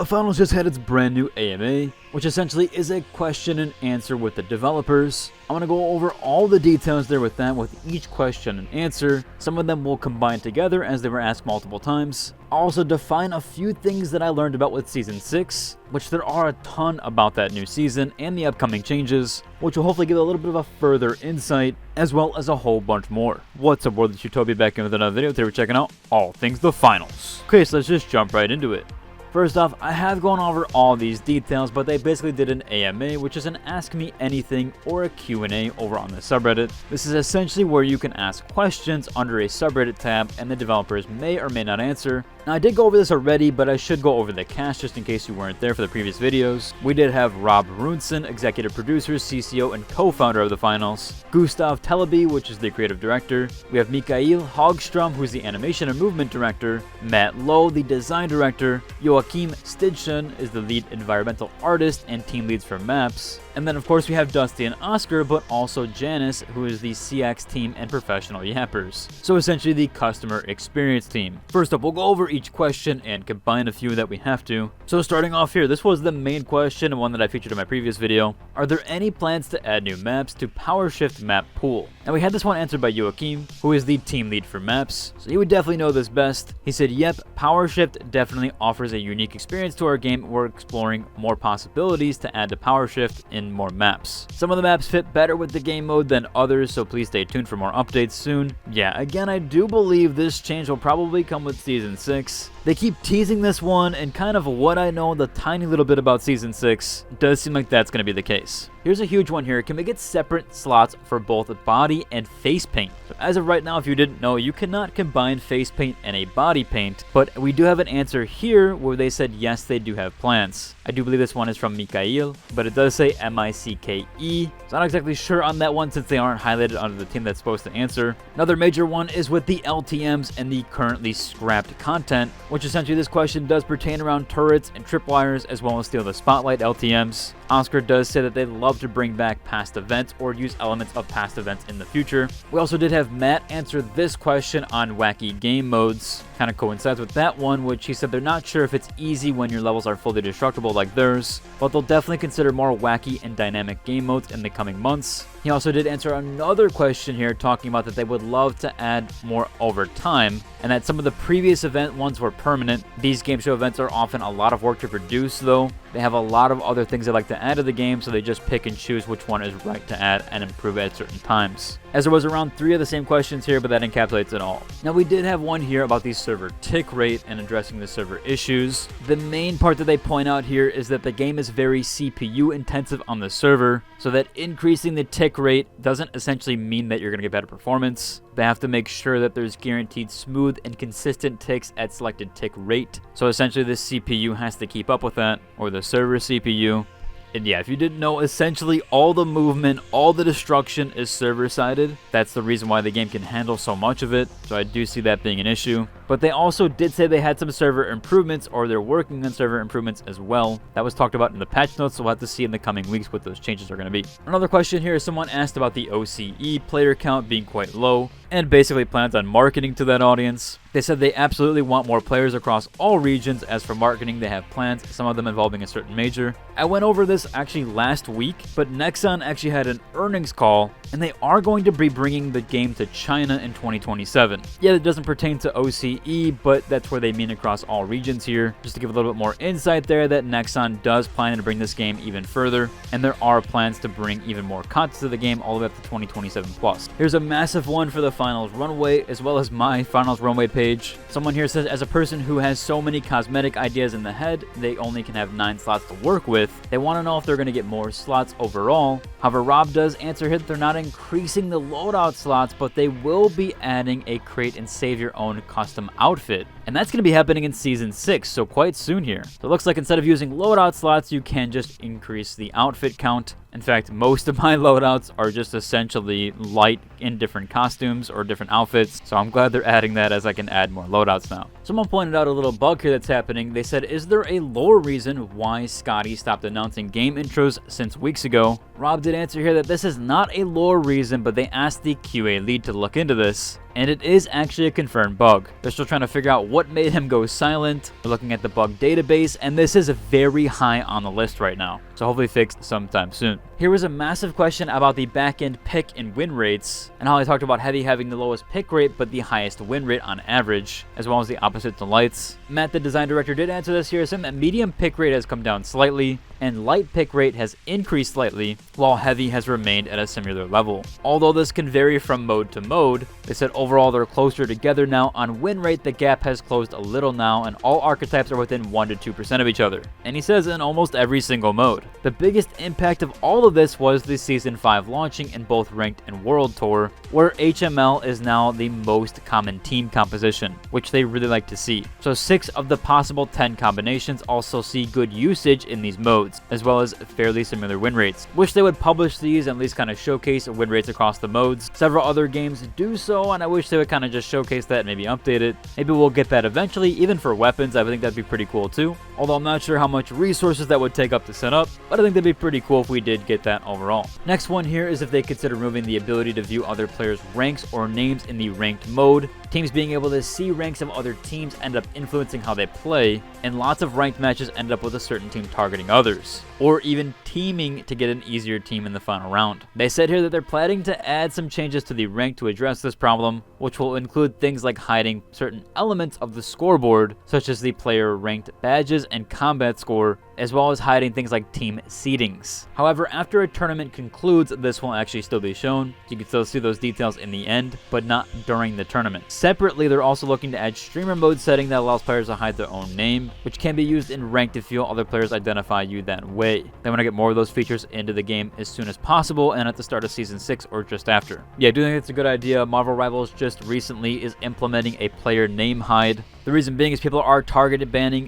The finals just had its brand new AMA, which essentially is a question and answer with the developers. I'm going to go over all the details there with that, with each question and answer. Some of them will combine together as they were asked multiple times. I'll also define a few things that I learned about with Season 6, which there are a ton about that new season and the upcoming changes, which will hopefully give a little bit of a further insight, as well as a whole bunch more. What's up, world? It's Utopia back in with another video. Today we're checking out all things the finals. Okay, so let's just jump right into it. First off, I have gone over all these details, but they basically did an AMA, which is an Ask Me Anything or a Q&A over on the subreddit. This is essentially where you can ask questions under a subreddit tab and the developers may or may not answer. Now, I did go over this already, but I should go over the cast just in case you weren't there for the previous videos. We did have Rob Runson, executive producer, CCO, and co-founder of the finals. Gustav Teleby, which is the creative director. We have Mikael Hagström, who's the animation and movement director. Matt Lowe, the design director. Joachim Stidson is the lead environmental artist and team leads for maps. And then, of course, we have Dusty and Oscar, but also Janice, who is the CX team and professional yappers. So essentially the customer experience team. First up, we'll go over each question and combine a few that we have to. So starting off here, this was the main question and one that I featured in my previous video. Are there any plans to add new maps to PowerShift map pool? Now, we had this one answered by Joachim, who is the team lead for maps, so he would definitely know this best. He said, yep, PowerShift definitely offers a unique experience to our game. We're exploring more possibilities to add to PowerShift in more maps. Some of the maps fit better with the game mode than others, so please stay tuned for more updates soon. Yeah, again, I do believe this change will probably come with Season 6. They keep teasing this one, and kind of what I know, the tiny little bit about Season 6, does seem like that's going to be the case. Here's a huge one here. Can we get separate slots for both body and face paint? So as of right now, if you didn't know, you cannot combine face paint and a body paint, but we do have an answer here where they said yes, they do have plans. I do believe this one is from Mikael, but it does say M-I-C-K-E. So I'm not exactly sure on that one since they aren't highlighted under the team that's supposed to answer. Another major one is with the LTMs and the currently scrapped content, which essentially this question does pertain around turrets and tripwires as well as Steal the Spotlight LTMs. Oscar does say that they'd love to bring back past events or use elements of past events in the future. We also did have Matt answer this question on wacky game modes. Kind of coincides with that one, which he said they're not sure if it's easy when your levels are fully destructible like theirs, but they'll definitely consider more wacky and dynamic game modes in the coming months. He also did answer another question here talking about that they would love to add more over time, and that some of the previous event ones were permanent. These game show events are often a lot of work to produce though. They have a lot of other things they like to add to the game, so they just pick and choose which one is right to add and improve at certain times. As there was around 3 of the same questions here, but that encapsulates it all. Now, we did have one here about the server tick rate and addressing the server issues. The main part that they point out here is that the game is very CPU intensive on the server, so that increasing the tick rate doesn't essentially mean that you're going to get better performance. They have to make sure that there's guaranteed smooth and consistent ticks at selected tick rate. So essentially the CPU has to keep up with that, or the server CPU. And yeah, if you didn't know, essentially all the movement, all the destruction is server-sided. That's the reason why the game can handle so much of it, so I do see that being an issue. But they also did say they had some server improvements, or they're working on server improvements as well. That was talked about in the patch notes, so we'll have to see in the coming weeks what those changes are going to be. Another question here is someone asked about the OCE player count being quite low, and basically plans on marketing to that audience. They said they absolutely want more players across all regions. As for marketing, they have plans, some of them involving a certain major. I went over this actually last week, but Nexon actually had an earnings call, and they are going to be bringing the game to China in 2027. Yeah, it doesn't pertain to OCE, but that's where they mean across all regions here. Just to give a little bit more insight there, that Nexon does plan to bring this game even further, and there are plans to bring even more content to the game all the way up to 2027 plus. Here's a massive one for the finals runway, as well as my finals runway page. Someone here says, as a person who has so many cosmetic ideas in the head, they only can have 9 slots to work with. They want to know if they're going to get more slots overall. However, Rob does answer here that they're not increasing the loadout slots, but they will be adding a create and save your own custom outfit. And that's going to be happening in Season 6, so quite soon here. So it looks like instead of using loadout slots, you can just increase the outfit count. In fact, most of my loadouts are just essentially light in different costumes or different outfits, so I'm glad they're adding that as I can add more loadouts now. Someone pointed out a little bug here that's happening. They said, is there a lore reason why Scotty stopped announcing game intros since weeks ago? Rob did answer here that this is not a lore reason, but they asked the QA lead to look into this, and it is actually a confirmed bug. They're still trying to figure out what made him go silent. They're looking at the bug database, and this is very high on the list right now, so hopefully fixed sometime soon. Here was a massive question about the back-end pick and win rates, and how I talked about Heavy having the lowest pick rate but the highest win rate on average, as well as the opposite to Lights. Matt, the design director, did answer this here, saying that medium pick rate has come down slightly, and light pick rate has increased slightly, while heavy has remained at a similar level. Although this can vary from mode to mode, they said overall they're closer together now. On win rate, the gap has closed a little now, and all archetypes are within 1 to 2% of each other. And he says in almost every single mode. The biggest impact of all of this was the Season 5 launching in both Ranked and World Tour, where HML is now the most common team composition, which they really like to see. So 6 of the possible 10 combinations also see good usage in these modes, as well as fairly similar win rates. Wish they would publish these and at least kind of showcase win rates across the modes. Several other games do so, and I wish they would kind of just showcase that and maybe update it. Maybe we'll get that eventually, even for weapons. I think that'd be pretty cool too. Although I'm not sure how much resources that would take up to set up, but I think that'd be pretty cool if we did get that overall. Next one here is if they consider removing the ability to view other players' ranks or names in the ranked mode. Teams being able to see ranks of other teams end up influencing how they play, and lots of ranked matches end up with a certain team targeting others, or even teaming to get an easier team in the final round. They said here that they're planning to add some changes to the rank to address this problem, which will include things like hiding certain elements of the scoreboard, such as the player ranked badges and combat score, as well as hiding things like team seedings. However, after a tournament concludes, this will actually still be shown. You can still see those details in the end, but not during the tournament. Separately, they're also looking to add streamer mode setting that allows players to hide their own name, which can be used in ranked to feel other players identify you that way. They want to get more of those features into the game as soon as possible, and at the start of Season 6 or just after. Yeah, I do think it's a good idea. Marvel Rivals just recently is implementing a player name hide. The reason being is people are target banning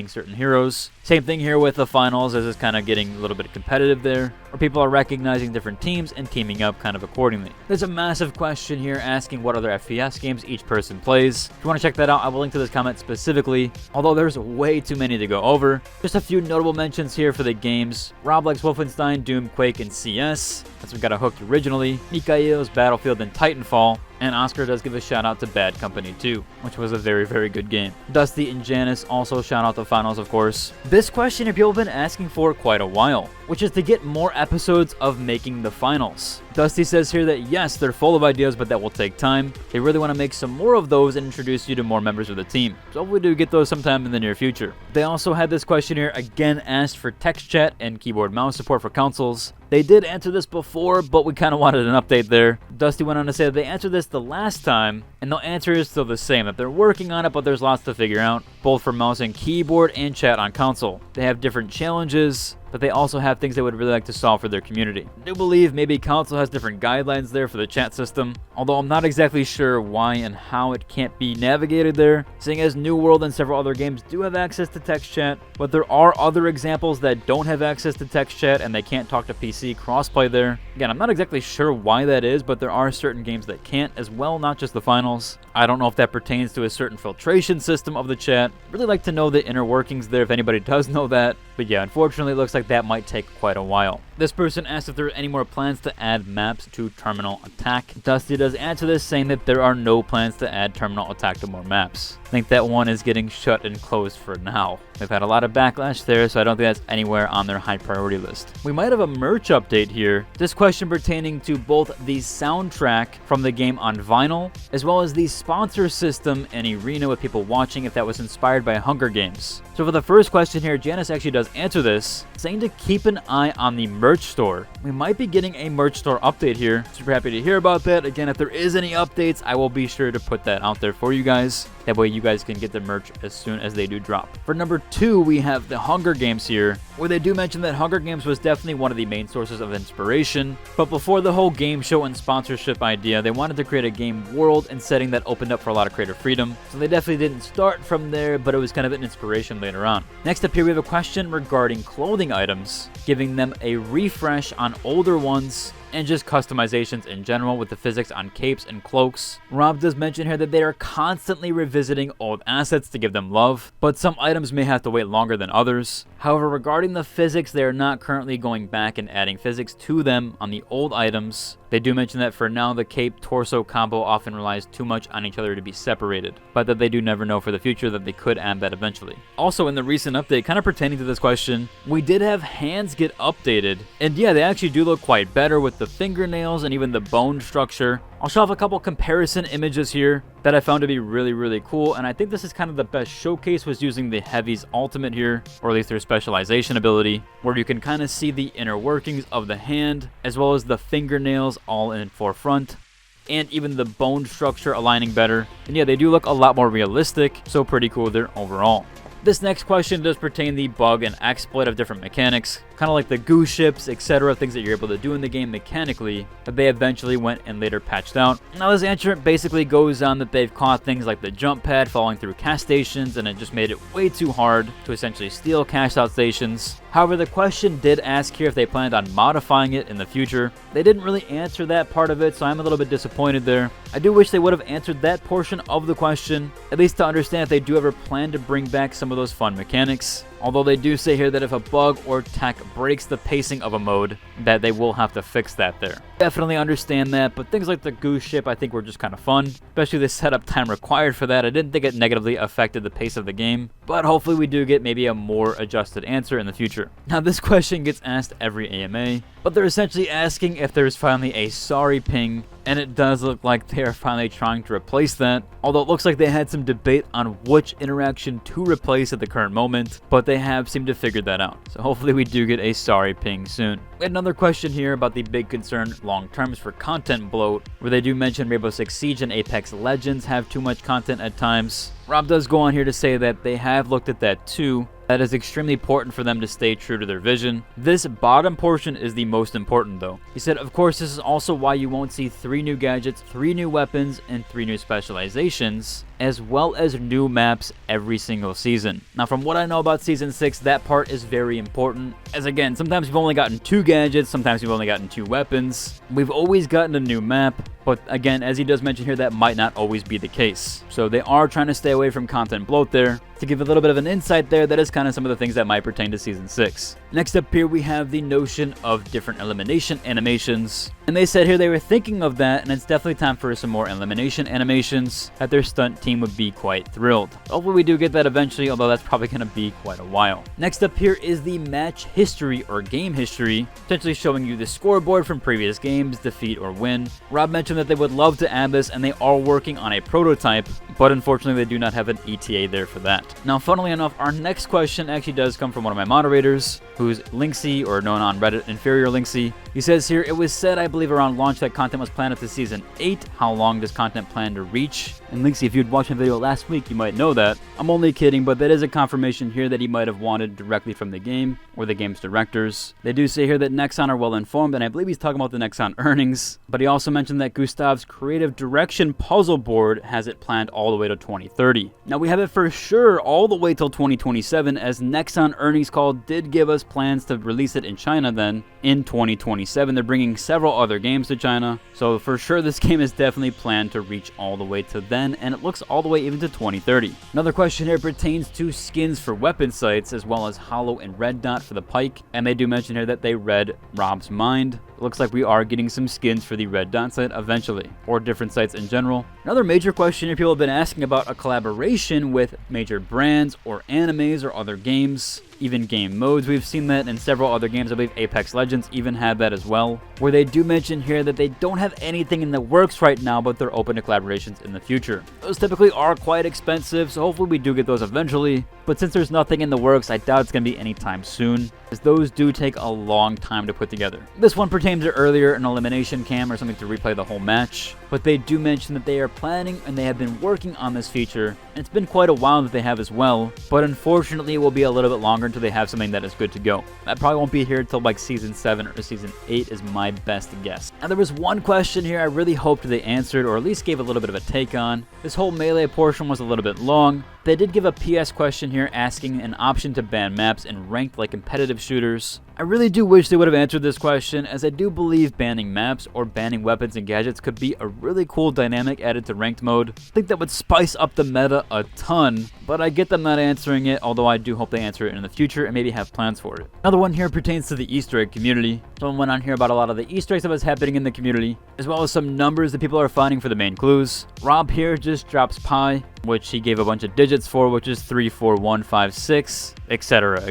certain heroes. Same thing here with the finals, as it's kind of getting a little bit competitive there, where people are recognizing different teams and teaming up kind of accordingly. There's a massive question here asking what other FPS games each person plays. If you want to check that out, I will link to this comment specifically, although there's way too many to go over. Just a few notable mentions here for the games. Rob likes Wolfenstein, Doom, Quake, and CS. That's what got it hooked originally. Mikhail's Battlefield and Titanfall. And Oscar does give a shout out to Bad Company 2, which was a very, very good game. Dusty and Janice also shout out to finals, of course. This question here people have been asking for quite a while, which is to get more episodes of making the finals. Dusty says here that yes, they're full of ideas, but that will take time. They really want to make some more of those and introduce you to more members of the team. So hopefully we do get those sometime in the near future. They also had this question here again asked for text chat and keyboard mouse support for consoles. They did answer this before, but we kind of wanted an update there. Dusty went on to say that they answered this the last time, and the answer is still the same, that they're working on it, but there's lots to figure out, both for mouse and keyboard and chat on console. They have different challenges, but they also have things they would really like to solve for their community. I do believe maybe console has different guidelines there for the chat system, although I'm not exactly sure why and how it can't be navigated there, seeing as New World and several other games do have access to text chat, but there are other examples that don't have access to text chat and they can't talk to PC crossplay there. Again, I'm not exactly sure why that is, but there are certain games that can't as well, not just the finals. I don't know if that pertains to a certain filtration system of the chat. Really like to know the inner workings there if anybody does know that. But yeah, unfortunately it looks like that might take quite a while. This person asked if there are any more plans to add maps to Terminal Attack. Dusty does answer this saying that there are no plans to add Terminal Attack to more maps. I think that one is getting shut and closed for now. They've had a lot of backlash there, so I don't think that's anywhere on their high priority list. We might have a merch update here. This question pertaining to both the soundtrack from the game on vinyl, as well as the sponsor system and arena with people watching if that was inspired by Hunger Games. So for the first question here, Janice actually does answer this, saying to keep an eye on the merch store. We might be getting a merch store update here. Super happy to hear about that. Again, if there is any updates, I will be sure to put that out there for you guys. That way you guys can get the merch as soon as they do drop. For number 2, we have the Hunger Games here, where they do mention that Hunger Games was definitely one of the main sources of inspiration. But before the whole game show and sponsorship idea, they wanted to create a game world and setting that opened up for a lot of creative freedom. So they definitely didn't start from there, but it was kind of an inspiration later on. Next up here, we have a question regarding clothing items, giving them a refresh on older ones and just customizations in general with the physics on capes and cloaks. Rob does mention here that they are constantly revisiting old assets to give them love, but some items may have to wait longer than others. However, regarding the physics, they are not currently going back and adding physics to them on the old items. They do mention that for now, the cape-torso combo often relies too much on each other to be separated, but that they do never know for the future that they could add that eventually. Also, in the recent update, kind of pertaining to this question, we did have hands get updated, and yeah, they actually do look quite better with the fingernails and even the bone structure. I'll show off a couple comparison images here that I found to be really cool, and I think this is kind of the best showcase was using the Heavy's ultimate here, or at least their specialization ability, where you can kind of see the inner workings of the hand, as well as the fingernails all in forefront, and even the bone structure aligning better. And yeah, they do look a lot more realistic, so pretty cool there overall. This next question does pertain the bug and exploit of different mechanics, kind of like the goo ships, etc., things that you're able to do in the game mechanically that they eventually went and later patched out. Now this answer basically goes on that they've caught things like the jump pad falling through cash stations, and it just made it way too hard to essentially steal cash out stations. However, the question did ask here if they planned on modifying it in the future. They didn't really answer that part of it, so I'm a little bit disappointed there. I do wish they would have answered that portion of the question, at least to understand if they do ever plan to bring back some of those fun mechanics. Although they do say here that if a bug or tech breaks the pacing of a mode, that they will have to fix that there. Definitely understand that, but things like the goose ship I think were just kind of fun, especially the setup time required for that. I didn't think it negatively affected the pace of the game, but hopefully we do get maybe a more adjusted answer in the future. Now this question gets asked every AMA, but they're essentially asking if there's finally a sorry ping, and it does look like they are finally trying to replace that, although it looks like they had some debate on which interaction to replace at the current moment, but they have seemed to figure that out. So hopefully we do get a sorry ping soon. We had another question here about the big concern long terms for content bloat, where they do mention Rainbow Six Siege and Apex Legends have too much content at times. Rob does go on here to say that they have looked at that too. That is extremely important for them to stay true to their vision. This bottom portion is the most important though. He said, of course, this is also why you won't see 3 new gadgets, 3 new weapons, and 3 new specializations, as well as new maps every single season. Now, from what I know about Season 6, that part is very important, as again, sometimes we've only gotten 2 gadgets, sometimes we've only gotten 2 weapons. We've always gotten a new map, but again, as he does mention here, that might not always be the case. So they are trying to stay away from content bloat there. To give a little bit of an insight there, that is kind of some of the things that might pertain to Season 6. Next up here, we have the notion of different elimination animations. And they said here they were thinking of that, and it's definitely time for some more elimination animations, that their stunt team would be quite thrilled. Hopefully we do get that eventually, although that's probably going to be quite a while. Next up here is the match history or game history, potentially showing you the scoreboard from previous games, defeat or win. Rob mentioned that they would love to add this, and they are working on a prototype, but unfortunately they do not have an ETA there for that. Now, funnily enough, our next question actually does come from one of my moderators, who's Linksy, or known on Reddit, Inferior Linksy. He says here, it was said, I believe around launch, that content was planned up to Season 8. How long does content plan to reach? And Linksy, if you'd watched my video last week, you might know that. I'm only kidding, but that is a confirmation here that he might have wanted directly from the game, or the game's directors. They do say here that Nexon are well informed, and I believe he's talking about the Nexon earnings, but he also mentioned that Gustav's creative direction puzzle board has it planned all the way to 2030. Now, we have it for sure all the way till 2027, as Nexon earnings call did give us plans to release it in China then in 2027. They're bringing several other games to China, so for sure this game is definitely planned to reach all the way to then, and it looks all the way even to 2030. Another question here pertains to skins for weapon sights, as well as Hollow and Red Dot for the pike, and they do mention here that they read Rob's mind. It looks like we are getting some skins for the Red Dot sight eventually, or different sights in general. Another major question here people have been asking about a collaboration with major brands or animes or other games. even game modes. We've seen that in several other games. I believe Apex Legends even had that as well, where they do mention here that they don't have anything in the works right now, but they're open to collaborations in the future. Those typically are quite expensive, so hopefully we do get those eventually, but since there's nothing in the works, I doubt it's going to be anytime soon, as those do take a long time to put together. This one pertains to earlier an elimination cam or something to replay the whole match, but they do mention that they are planning and they have been working on this feature, and it's been quite a while that they have as well, but unfortunately it will be a little bit longer until they have something that is good to go. That probably won't be here until like Season 7 or Season 8 is my best guess. Now there was one question here I really hoped they answered, or at least gave a little bit of a take on. This whole melee portion was a little bit long. They did give a PS question here asking an option to ban maps in ranked like competitive shooters. I really do wish they would have answered this question, as I do believe banning maps or banning weapons and gadgets could be a really cool dynamic added to ranked mode. I think that would spice up the meta a ton, but I get them not answering it, although I do hope they answer it in the future and maybe have plans for it. Another one here pertains to the Easter egg community. Someone went on here about a lot of the Easter eggs that was happening in the community, as well as some numbers that people are finding for the main clues. Rob here just drops pi, which he gave a bunch of digits for, which is 3, 4, 1, 5, 6, etc.,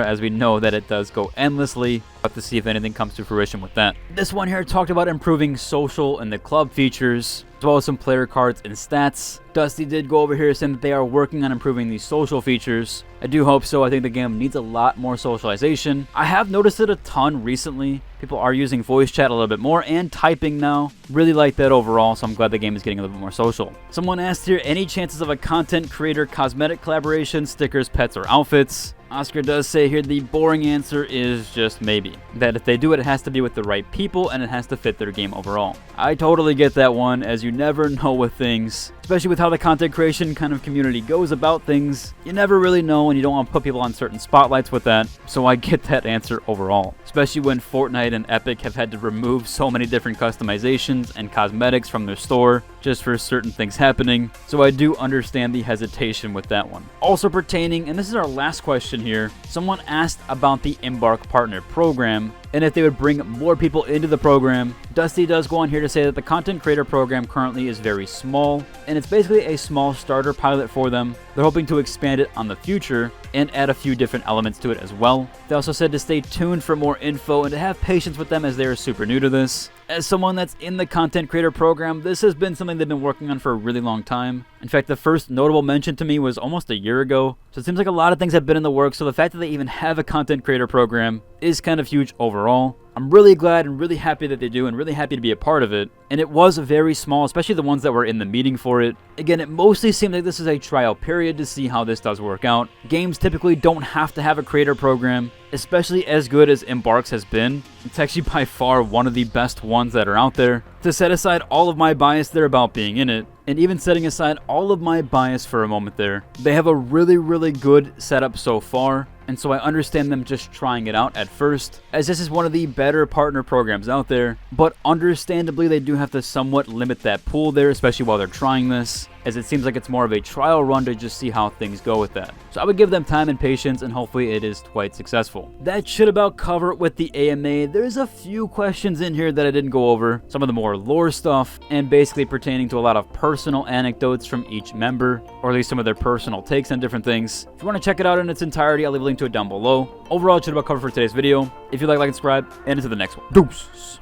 as we know that it does go endlessly. We'll have to see if anything comes to fruition with that. This one here talked about improving social and the club features, as well as some player cards and stats. Dusty did go over here saying that they are working on improving these social features. I do hope so. I think the game needs a lot more socialization. I have noticed it a ton recently. People are using voice chat a little bit more and typing now. Really like that overall, so I'm glad the game is getting a little bit more social. Someone asked here, any chances of a content creator cosmetic collaboration, stickers, pets, or outfits? Oscar does say here the boring answer is just maybe. That if they do it, it has to be with the right people and it has to fit their game overall. I totally get that one, as you never know with things. Especially with how the content creation kind of community goes about things. You never really know, and you don't want to put people on certain spotlights with that. So I get that answer overall. Especially when Fortnite and Epic have had to remove so many different customizations and cosmetics from their store just for certain things happening. So I do understand the hesitation with that one. Also pertaining, and this is our last question here, someone asked about the Embark Partner Program and if they would bring more people into the program. Dusty does go on here to say that the content creator program currently is very small, and it's basically a small starter pilot for them. They're hoping to expand it on the future and add a few different elements to it as well. They also said to stay tuned for more info and to have patience with them as they are super new to this. As someone that's in the content creator program, this has been something they've been working on for a really long time. In fact, the first notable mention to me was almost a year ago. So it seems like a lot of things have been in the works, so the fact that they even have a content creator program is kind of huge overall. I'm really glad and really happy that they do, and really happy to be a part of it. And it was very small, especially the ones that were in the meeting for it. Again, it mostly seemed like this is a trial period to see how this does work out. Games typically don't have to have a creator program, especially as good as Embark's has been. It's actually by far one of the best ones that are out there. To set aside all of my bias there about being in it, and even setting aside all of my bias for a moment there, they have a really good setup so far. And so I understand them just trying it out at first, as this is one of the better partner programs out there, but understandably they do have to somewhat limit that pool there, especially while they're trying this, as it seems like it's more of a trial run to just see how things go with that. So I would give them time and patience, and hopefully it is quite successful. That should about cover it with the AMA. There's a few questions in here that I didn't go over, some of the more lore stuff, and basically pertaining to a lot of personal anecdotes from each member, or at least some of their personal takes on different things. If you want to check it out in its entirety, I'll leave a link to it down below. Overall, it should about cover for today's video. If you like and subscribe, and into the next one. Deuces!